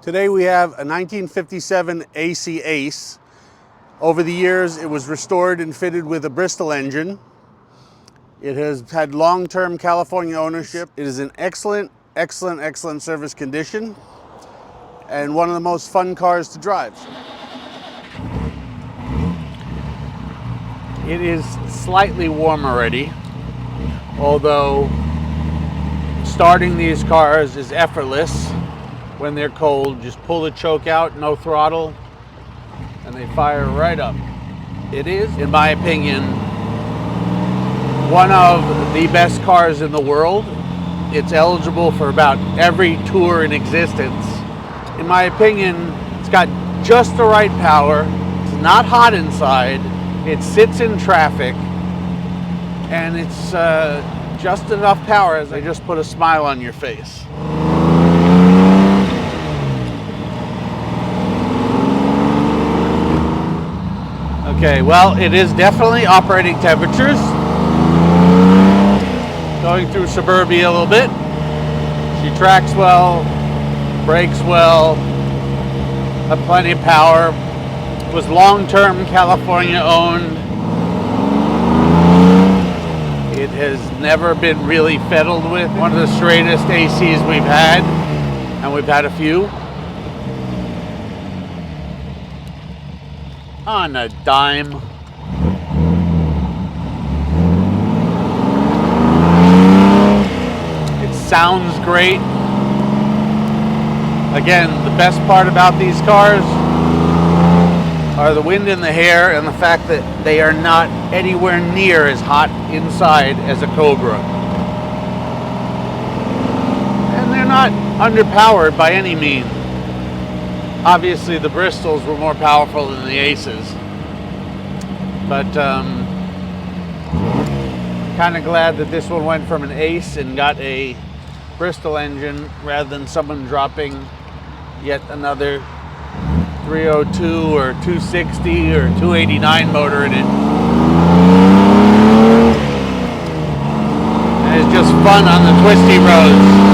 Today we have a 1957 AC Ace. Over the years it was restored and fitted with a Bristol engine. It has had long-term California ownership. It is in excellent service condition and one of the most fun cars to drive. It is slightly warm already, although starting these cars is effortless when they're cold. Just pull the choke out, no throttle, and they fire right up. It is, in my opinion, one of the best cars in the world. It's eligible for about every tour in existence. In my opinion, it's got just the right power. It's not hot inside. It sits in traffic, and it's just enough power as they just put a smile on your face. Okay, well, it is definitely operating temperatures. Going through suburbia a little bit. She tracks well, brakes well, has plenty of power. Was long-term California owned. It has never been really fiddled with. One of the straightest ACs we've had, and we've had a few. On a dime. It sounds great. Again, the best part about these cars are the wind in the hair and the fact that they are not anywhere near as hot inside as a Cobra. And they're not underpowered by any means. Obviously the Bristols were more powerful than the Aces. But kind of glad that this one went from an Ace and got a Bristol engine rather than someone dropping yet another 302 or 260 or 289 motor in it. And it's just fun on the twisty roads.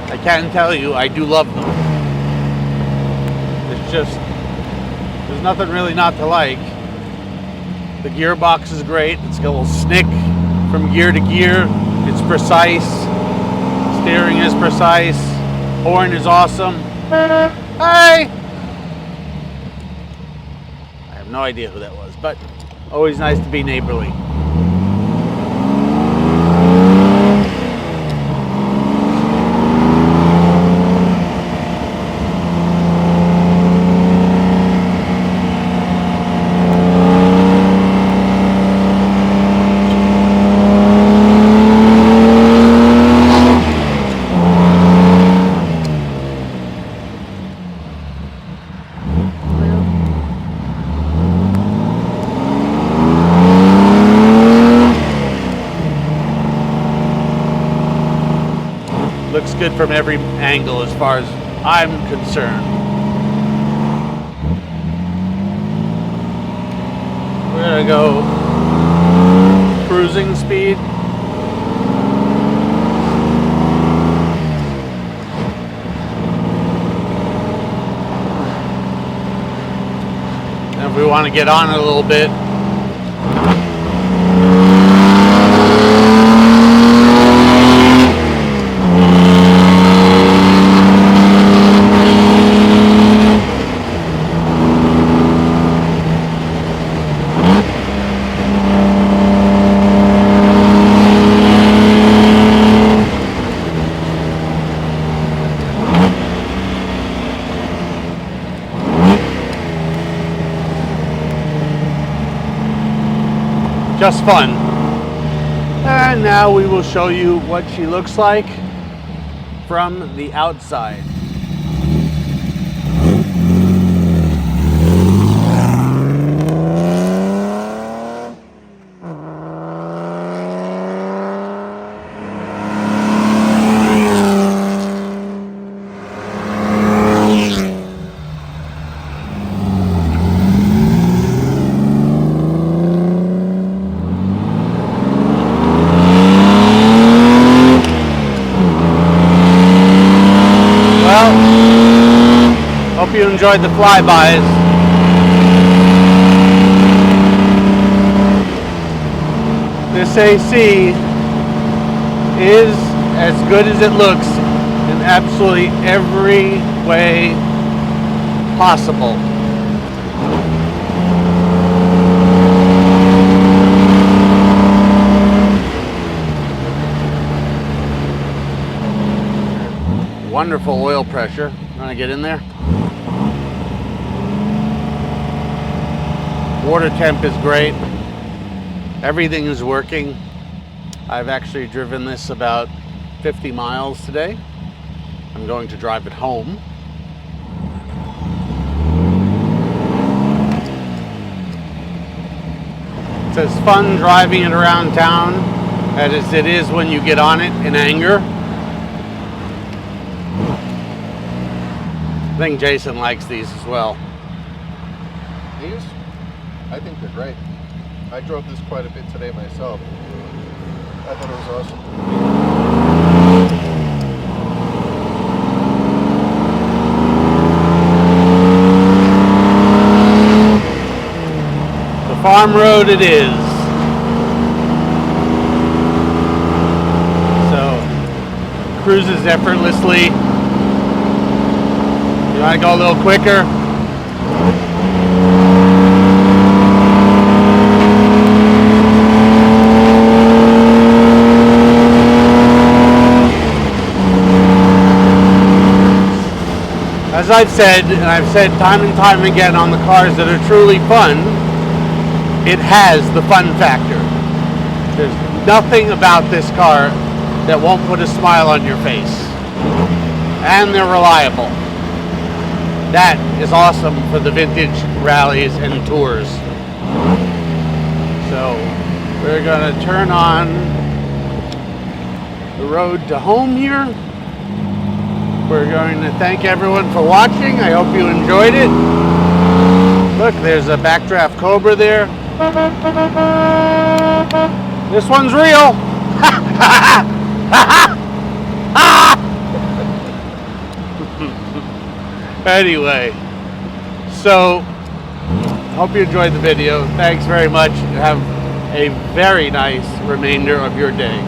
I can tell you, I do love them. It's just, there's nothing really not to like. The gearbox is great. It's got a little snick from gear to gear. It's precise. Steering is precise. Horn is awesome. Hi! I have no idea who that was, but always nice to be neighborly. Looks good from every angle as far as I'm concerned. We're gonna go cruising speed. And if we want to get on it a little bit, just fun. And now we will show you what she looks like from the outside. hope you enjoyed the flybys. This AC is as good as it looks in absolutely every way possible. Wonderful oil pressure. Want to get in there? Water temp is great. Everything is working. I've actually driven this about 50 miles today. I'm going to drive it home. It's as fun driving it around town as it is when you get on it in anger. I think Jason likes these as well. These? I think they're great. I drove this quite a bit today myself. I thought it was awesome. The farm road it is. So, cruises effortlessly. You want to go a little quicker? As I've said, and I've said time and time again on the cars that are truly fun, it has the fun factor. There's nothing about this car that won't put a smile on your face. And they're reliable. That is awesome for the vintage rallies and tours. So we're going to turn on the road to home here. We're going to thank everyone for watching. I hope you enjoyed it. Look, there's a Backdraft Cobra there. This one's real. Anyway, so hope you enjoyed the video. Thanks very much. Have a very nice remainder of your day.